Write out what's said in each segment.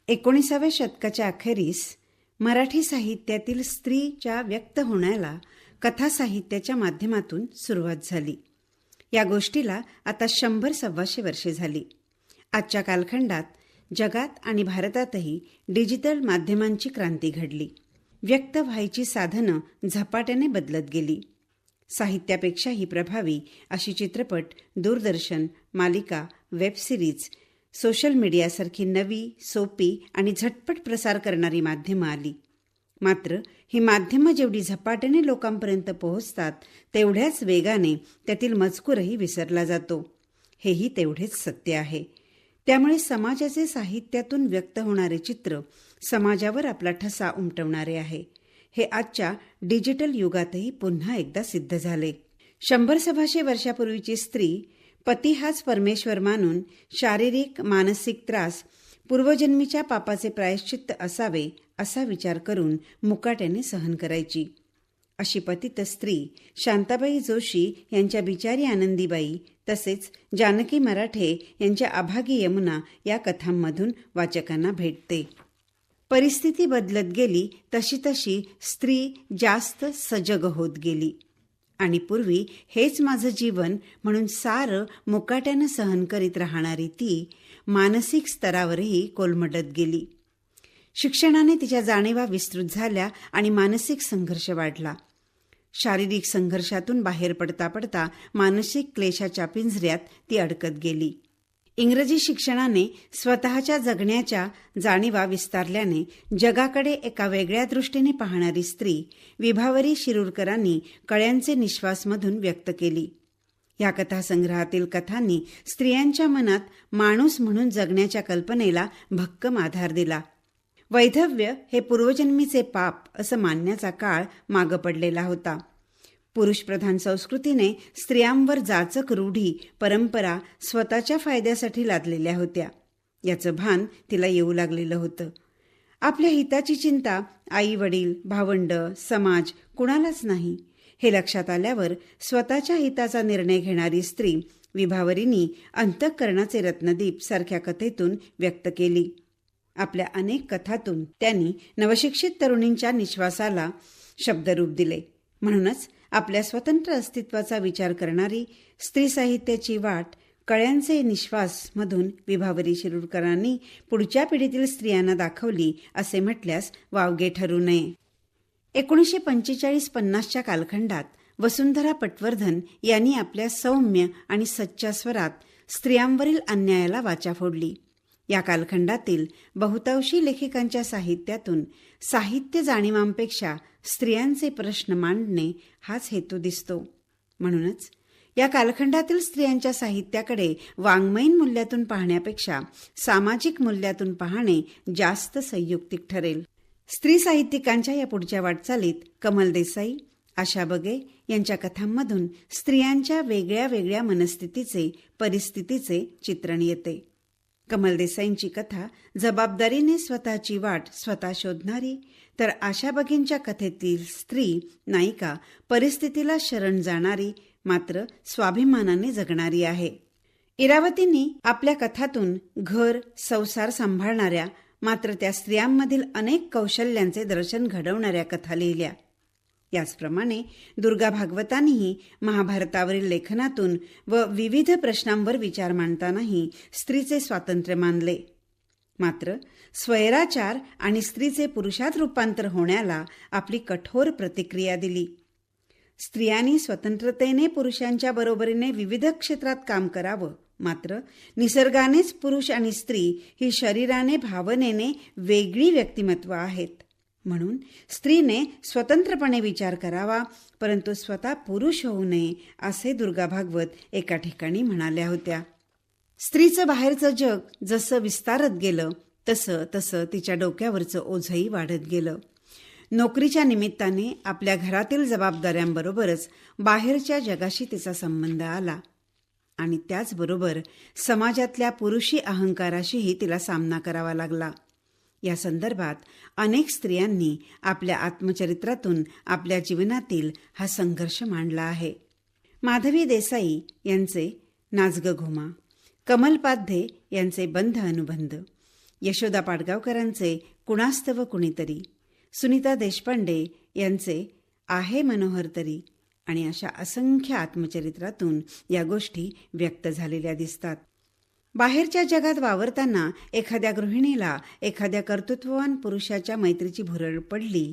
19व्या शतकाच्या अखेरीस मराठी साहित्यातील स्त्रीच्या व्यक्त होण्याला कथासाहित्याच्या माध्यमातून सुरुवात झाली. या गोष्टीला आता 100-125 वर्षे झाली. आजच्या कालखंडात जगात आणि भारतातही डिजिटल माध्यमांची क्रांती घडली. व्यक्त व्हायची साधनं झपाट्याने बदलत गेली. साहित्यापेक्षाही प्रभावी अशी चित्रपट, दूरदर्शन, मालिका, वेब सिरीज, सोशल मीडियासारखी नवी, सोपी आणि झटपट प्रसार करणारी माध्यमं आली. मात्र ही माध्यमं जेवढी झपाट्याने लोकांपर्यंत पोहोचतात, तेवढ्याच वेगाने त्यातील मजकूरही विसरला जातो. हेही तेवढेच सत्य आहे. त्यामुळे समाजाचे साहित्यातून व्यक्त होणारे चित्र समाजावर आपला ठसा उमटवणारे आहे. हे आजच्या डिजिटल युगातही पुन्हा एकदा सिद्ध झाले. 100-125 वर्षापूर्वीची स्त्री पती हाच परमेश्वर मानून शारीरिक मानसिक त्रास पूर्वजन्मीच्या पापाचे प्रायश्चित्त असावे असा विचार करून मुकाट्याने सहन करायची. अशी पतित स्त्री शांताबाई जोशी यांच्या बिचारी आनंदीबाई तसेच जानकी मराठे यांच्या अभागी यमुना या कथांमधून वाचकांना भेटते. परिस्थिती बदलत गेली तशी तशी स्त्री जास्त सजग होत गेली आणि पूर्वी हेच माझं जीवन म्हणून सारं मुकाट्यानं सहन करीत राहणारी ती मानसिक स्तरावरही कोलमडत गेली. शिक्षणाने तिच्या जाणीवा विस्तृत झाल्या आणि मानसिक संघर्ष वाढला. शारीरिक संघर्षातून बाहेर पडता पडता मानसिक क्लेशाच्या पिंजऱ्यात ती अडकत गेली. इंग्रजी शिक्षणाने स्वतःच्या जगण्याच्या जाणीवा विस्तारल्याने जगाकडे एका वेगळ्या दृष्टीने पाहणारी स्त्री विभावरी शिरूरकरांनी कळ्यांचे निश्वासमधून व्यक्त केली. या कथासंग्रहातील कथांनी स्त्रियांच्या मनात माणूस म्हणून जगण्याच्या कल्पनेला भक्कम आधार दिला. वैधव्य हे पूर्वजन्मीचे पाप असं मानण्याचा काळ मागं पडलेला होता. पुरुषप्रधान संस्कृतीने स्त्रियांवर जाचक रूढी, परंपरा स्वतःच्या फायद्यासाठी लादलेल्या होत्या. याचं भान तिला येऊ लागलेलं होतं. आपल्या हिताची चिंता आई वडील, भावंड, समाज कुणालाच नाही. हे लक्षात आल्यावर स्वतःच्या हिताचा निर्णय घेणारी स्त्री विभावरींनी अंतःकरणाचे रत्नदीप सारख्या कथेतून व्यक्त केली. आपल्या अनेक कथातून त्यांनी नवशिक्षित तरुणींच्या निश्वासाला शब्दरूप दिले. म्हणूनच आपल्या स्वतंत्र अस्तित्वाचा विचार करणारी स्त्री साहित्याची वाट कळ्यांचे निश्वास मधून विभावरी शिरूरकरांनी पुढच्या पिढीतील स्त्रियांना दाखवली असे म्हटल्यास वावगे ठरू नये. 1945-50च्या कालखंडात वसुंधरा पटवर्धन यांनी आपल्या सौम्य आणि सच्च्या स्वरात स्त्रियांवरील अन्यायाला वाचा फोडली. या कालखंडातील बहुतांशी लेखिकांच्या साहित्यातून साहित्य जाणीवांपेक्षा स्त्रियांचे प्रश्न मांडणे हाच हेतू दिसतो. म्हणूनच या कालखंडातील स्त्रियांच्या साहित्याकडे वाङ्मयीन मूल्यातून पाहण्यापेक्षा सामाजिक मूल्यातून पाहणे जास्त संयुक्तिक ठरेल. स्त्री साहित्यिकांच्या या पुढच्या वाटचालीत कमल देसाई, आशा बगे यांच्या कथांमधून स्त्रियांच्या वेगळ्या वेगळ्या मनस्थितीचे, परिस्थितीचे चित्रण येते. कमल देसाईंची कथा जबाबदारीने स्वतःची वाट स्वतः शोधणारी, तर आशा बगेंच्या कथेतील स्त्री नायिका परिस्थितीला शरण जाणारी मात्र स्वाभिमानाने जगणारी आहे. इरावतींनी आपल्या कथातून घर संसार सांभाळणाऱ्या मात्र त्या स्त्रियांमधील अनेक कौशल्यांचे दर्शन घडवणाऱ्या कथा लिहिल्या. याचप्रमाणे दुर्गा भागवतांनीही महाभारतावरील लेखनातून व विविध प्रश्नांवर विचार मांडतानाही स्त्रीचे स्वातंत्र्य मानले. मात्र स्वैराचार आणि स्त्रीचे पुरुषात रूपांतर होण्याला आपली कठोर प्रतिक्रिया दिली. स्त्रियांनी स्वतंत्रतेने पुरुषांच्या बरोबरीने विविध क्षेत्रात काम करावं, मात्र निसर्गानेच पुरुष आणि स्त्री ही शरीराने भावनेने वेगळी व्यक्तिमत्व आहेत. म्हणून स्त्रीने स्वतंत्रपणे विचार करावा, परंतु स्वतः पुरुष होऊ नये असे दुर्गा भागवत एका ठिकाणी म्हणाल्या होत्या. स्त्रीचं बाहेरचं जग जसं विस्तारत गेलं तसं तसं तिच्या डोक्यावरचं ओझंही वाढत गेलं. नोकरीच्या निमित्ताने आपल्या घरातील जबाबदाऱ्यांबरोबरच बाहेरच्या जगाशी तिचा संबंध आला आणि त्याचबरोबर समाजातल्या पुरुषी अहंकाराशीही तिला सामना करावा लागला. या संदर्भात अनेक स्त्रियांनी आपल्या आत्मचरित्रातून आपल्या जीवनातील हा संघर्ष मांडला आहे. माधवी देसाई यांचे नाच ग घुमा, कमल पाध्ये यांचे बंध अनुबंध, यशोदा पाडगावकरांचे कुणास्तव कुणीतरी, सुनीता देशपांडे यांचे आहे मनोहर तरी आणि अशा असंख्य आत्मचरित्रातून या गोष्टी व्यक्त झालेल्या दिसतात. बाहेरच्या जगात वावरताना एखाद्या गृहिणीला एखाद्या कर्तृत्ववान पुरुषाच्या मैत्रीची भुरळ पडली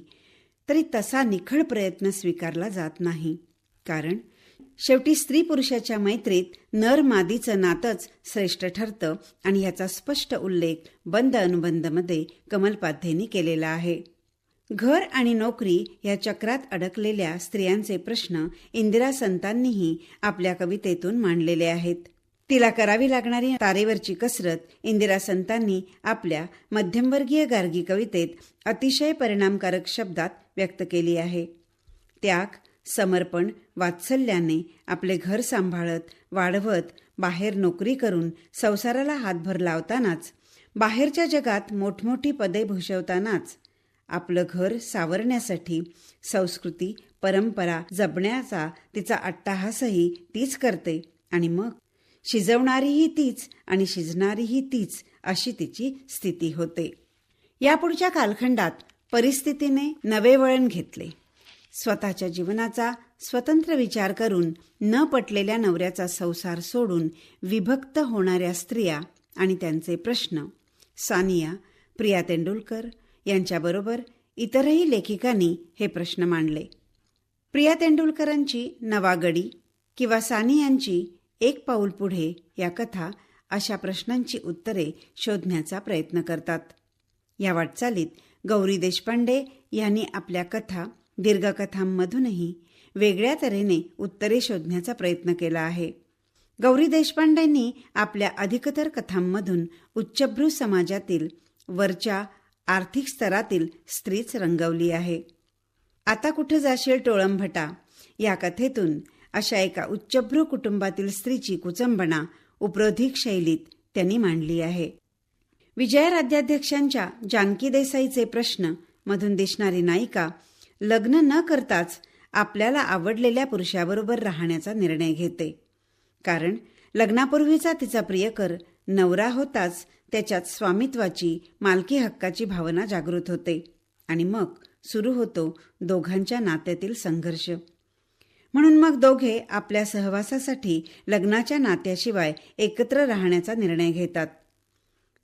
तरी तसा निखळ प्रयत्न स्वीकारला जात नाही. कारण शेवटी स्त्री पुरुषाच्या मैत्रीत नर मादीचं नातंच श्रेष्ठ ठरतं आणि याचा स्पष्ट उल्लेख बंद अनुबंधमध्ये कमलपाध्येंनी केलेला आहे. घर आणि नोकरी या चक्रात अडकलेल्या स्त्रियांचे प्रश्न इंदिरा संतांनीही आपल्या कवितेतून मांडलेले आहेत. तिला करावी लागणारी तारेवरची कसरत इंदिरा संतांनी आपल्या मध्यमवर्गीय गार्गी कवितेत अतिशय परिणामकारक शब्दात व्यक्त केली आहे. त्याग, समर्पण, वात्सल्याने आपले घर सांभाळत वाढवत बाहेर नोकरी करून संसाराला हातभर लावतानाच, बाहेरच्या जगात मोठमोठी पदे भूषवतानाच आपलं घर सावरण्यासाठी संस्कृती परंपरा जपण्याचा तिचा अट्टाहासही तीच करते आणि मग शिजवणारीही तीच आणि शिजणारीही तीच अशी तिची स्थिती होते. यापुढच्या कालखंडात परिस्थितीने नवे वळण घेतले. स्वतःच्या जीवनाचा स्वतंत्र विचार करून न पटलेल्या नवऱ्याचा संसार सोडून विभक्त होणाऱ्या स्त्रिया आणि त्यांचे प्रश्न सानिया, प्रिया तेंडुलकर यांच्याबरोबर इतरही लेखिकांनी हे प्रश्न मांडले. प्रिया तेंडुलकरांची नवागडी किंवा सानियांची एक पाऊल पुढे या कथा अशा प्रश्नांची उत्तरे शोधण्याचा प्रयत्न करतात. या वाटचालीत गौरी देशपांडे यांनी आपल्या कथा दीर्घकथांमधूनही वेगळ्या तऱ्हेने उत्तरे शोधण्याचा प्रयत्न केला आहे. गौरी देशपांडेंनी आपल्या अधिकतर कथांमधून उच्चभ्रू समाजातील वरच्या आर्थिक स्तरातील स्त्रीच रंगवली आहे. आता कुठं जाशील टोळंभटा या कथेतून अशा एका उच्चभ्रू कुटुंबातील स्त्रीची कुचंबणा उपरोधिक शैलीत त्यांनी मांडली आहे. विजया राज्याध्यक्षांच्या जानकी देसाईचे प्रश्न मधून दिसणारी नायिका लग्न न करताच आपल्याला आवडलेल्या पुरुषाबरोबर राहण्याचा निर्णय घेते. कारण लग्नापूर्वीचा तिचा प्रियकर नवरा होताच त्याच्यात स्वामित्वाची मालकी हक्काची भावना जागृत होते आणि मग सुरू होतो दोघांच्या नात्यातील संघर्ष. म्हणून मग दोघे आपल्या सहवासासाठी लग्नाच्या नात्याशिवाय एकत्र राहण्याचा निर्णय घेतात.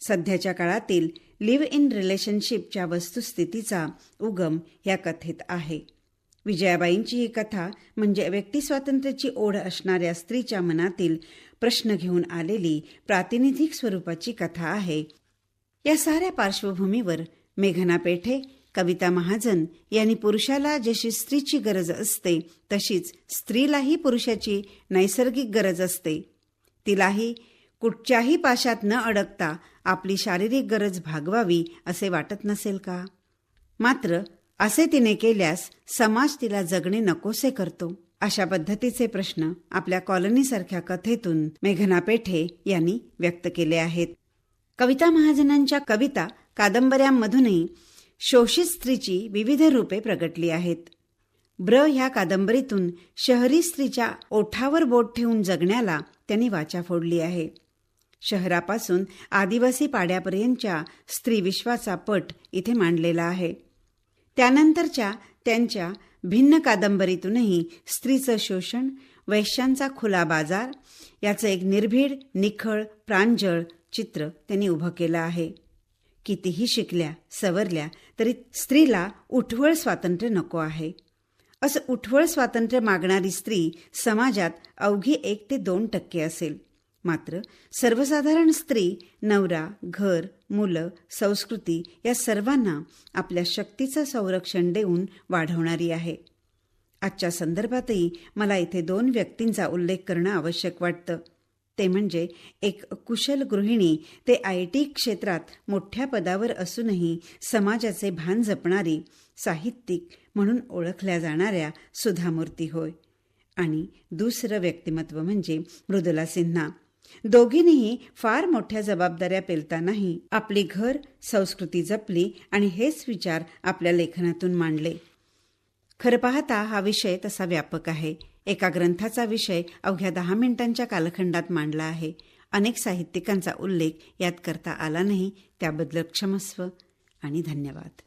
सध्याच्या काळातील लिव्ह इन रिलेशनशिपच्या वस्तुस्थितीचा उगम या कथेत आहे. विजयाबाईंची ही कथा म्हणजे व्यक्तिस्वातंत्र्याची ओढ असणाऱ्या स्त्रीच्या मनातील प्रश्न घेऊन आलेली प्रातिनिधिक स्वरूपाची कथा आहे. या साऱ्या पार्श्वभूमीवर मेघना पेठे, कविता महाजन यांनी पुरुषाला जशी स्त्रीची गरज असते तशीच स्त्रीलाही पुरुषाची नैसर्गिक गरज असते. तिलाही कुठच्याही पाशात न अडकता आपली शारीरिक गरज भागवावी असे वाटत नसेल का? मात्र असे तिने केल्यास समाज तिला जगणे नकोसे करतो. अशा पद्धतीचे प्रश्न आपल्या कॉलनीसारख्या कथेतून मेघना पेठे यांनी व्यक्त केले आहेत. कविता महाजनांच्या कविता कादंबऱ्यांमधूनही शोषित स्त्रीची विविध रूपे प्रगटली आहेत. ब्र ह्या कादंबरीतून शहरी स्त्रीच्या ओठावर बोट ठेवून जगण्याला त्यांनी वाचा फोडली आहे. शहरापासून आदिवासी पाड्यापर्यंतच्या स्त्रीविश्वाचा पट इथे मांडलेला आहे. त्यानंतरच्या त्यांच्या भिन्न कादंबरीतूनही स्त्रीचं शोषण, वैश्यांचा खुला बाजार याचं एक निर्भीड, निखळ, प्रांजळ चित्र त्यांनी उभं केलं आहे. कितीही शिकल्या सवरल्या तरी स्त्रीला उठवळ स्वातंत्र्य नको आहे. असं उठवळ स्वातंत्र्य मागणारी स्त्री समाजात अवघी 1 ते 2% असेल. मात्र सर्वसाधारण स्त्री नवरा, घर, मुलं, संस्कृती या सर्वांना आपल्या शक्तीचं संरक्षण देऊन वाढवणारी आहे. आजच्या संदर्भातही मला इथे 2 व्यक्तींचा उल्लेख करणं आवश्यक वाटतं. ते म्हणजे एक कुशल गृहिणी ते IT क्षेत्रात मोठ्या पदावर असूनही समाजाचे भान जपणारी साहित्यिक म्हणून ओळखल्या जाणाऱ्या सुधा मूर्ती होय. आणि दुसरं व्यक्तिमत्व म्हणजे मृदुला सिन्हा. दोघींनीही फार मोठ्या जबाबदाऱ्या पेलतानाही आपली घर संस्कृती जपली आणि हेच विचार आपल्या लेखनातून मांडले. खरं पाहता हा विषय तसा व्यापक आहे. एका ग्रंथाचा विषय अवघ्या 10 मिनिटांच्या कालखंडात मांडला आहे अनेक साहित्यिकांचा उल्लेख यात करता आला नाही, त्याबद्दल क्षमस्व आणि धन्यवाद.